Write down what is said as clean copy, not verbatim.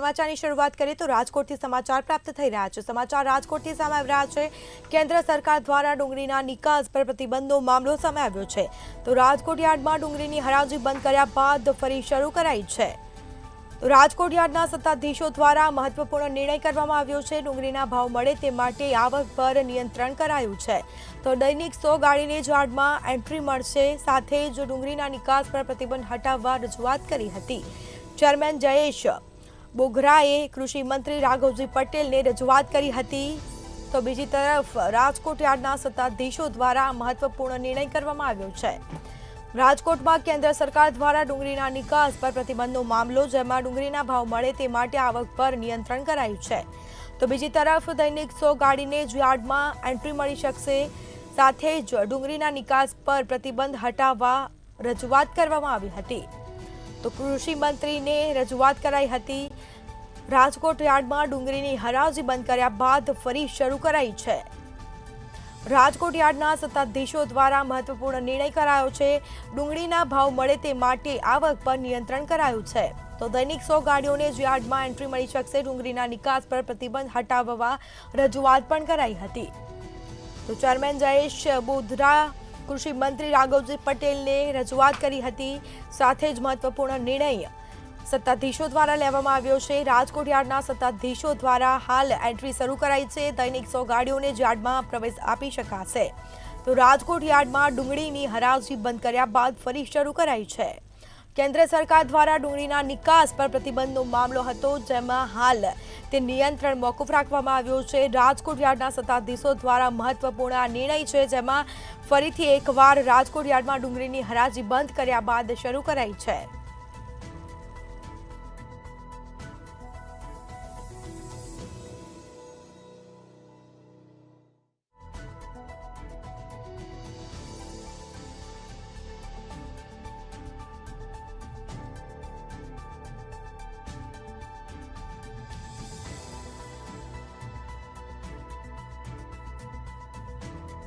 સમાચારની શરૂઆત કરીએ તો રાજકોટથી સમાચાર પ્રાપ્ત થઈ રહ્યા છે। સમાચાર રાજકોટથી સામે આવી રહ્યા છે। કેન્દ્ર સરકાર દ્વારા ડુંગળીના નિકાસ પર પ્રતિબંધનો મામલો સામે આવ્યો છે। તો રાજકોટ યાર્ડમાં ડુંગળીની હરાજી બંધ કર્યા બાદ ફરી શરૂ કરાઈ છે। તો રાજકોટ યાર્ડના સત્તાધીશો દ્વારા મહત્વપૂર્ણ નિર્ણય કરવામાં આવ્યો છે। ડુંગળીના ભાવ મળે તે માટે આવક પર નિયંત્રણ કરાયું છે। તો દૈનિક 100 ગાડીને જ યાર્ડમાં એન્ટ્રી મળશે। સાથે જ ડુંગળીના નિકાસ પર પ્રતિબંધ હટાવવા રજૂઆત કરી હતી। ચેરમેન જયેશ બોઘરાએ કૃષિ મંત્રી રાઘવજી પટેલને રજૂઆત કરી હતી। તો બીજી તરફ રાજકોટ યાર્ડના સત્તાધીશો દ્વારા મહત્વપૂર્ણ નિર્ણય કરવામાં આવ્યો છે। રાજકોટમાં કેન્દ્ર સરકાર દ્વારા ડુંગળીના નિકાસ પર પ્રતિબંધનો મામલો, જેમાં ડુંગળીના ભાવ મળે તે માટે આવક પર નિયંત્રણ કરાયું છે। તો બીજી તરફ દૈનિક 100 ગાડીને જ યાર્ડમાં એન્ટ્રી મળી શકશે। સાથે જ ડુંગળીના નિકાસ પર પ્રતિબંધ હટાવવા રજૂઆત કરવામાં આવી હતી। તો કૃષિ મંત્રીને રજૂઆત કરાઈ હતી। રાજકોટ યાર્ડમાં ડુંગળીની હરાજી બંધ કર્યા બાદ ફરી શરૂ કરાઈ છે। રાજકોટ યાર્ડના સત્તાધીશો દ્વારા મહત્વપૂર્ણ નિર્ણય કરાયો છે। ડુંગળીના ભાવ મળે તે માટે આવક પર નિયંત્રણ કરાયું છે। તો દૈનિક 100 ગાડીઓને જ યાર્ડમાં એન્ટ્રી મળી શકશે। ડુંગળીના નિકાસ પર પ્રતિબંધ હટાવવા રજૂઆત પણ કરાઈ હતી। તો ચેરમેન જયેશ બોધરા કૃષિ મંત્રી રાઘવજી પટેલને રજૂઆત કરી હતી। સાથે જ મહત્વપૂર્ણ નિર્ણય સત્તાધીશો દ્વારા લેવામાં આવ્યો છે। રાજકોટ યાર્ડના સત્તાધીશો દ્વારા હાલ એન્ટ્રી શરૂ કરાઈ છે। દૈનિક 100 ગાડીઓને જ યાર્ડમાં પ્રવેશ આપી શકાશે। તો રાજકોટ યાર્ડમાં ડુંગળીની હરાજી બંધ કર્યા બાદ ફરી શરૂ કરાઈ છે। કેન્દ્ર સરકાર દ્વારા ડુંગળીના નિકાસ પર પ્રતિબંધનો મામલો હતો, જેમાં હાલ તે નિયંત્રણ મોકૂફ રાખવામાં આવ્યો છે। રાજકોટ યાર્ડના સત્તાધીશો દ્વારા મહત્વપૂર્ણ આ નિર્ણય છે, જેમાં ફરીથી એકવાર રાજકોટ યાર્ડમાં ડુંગળીની હરાજી બંધ કર્યા બાદ શરૂ કરાઈ છે।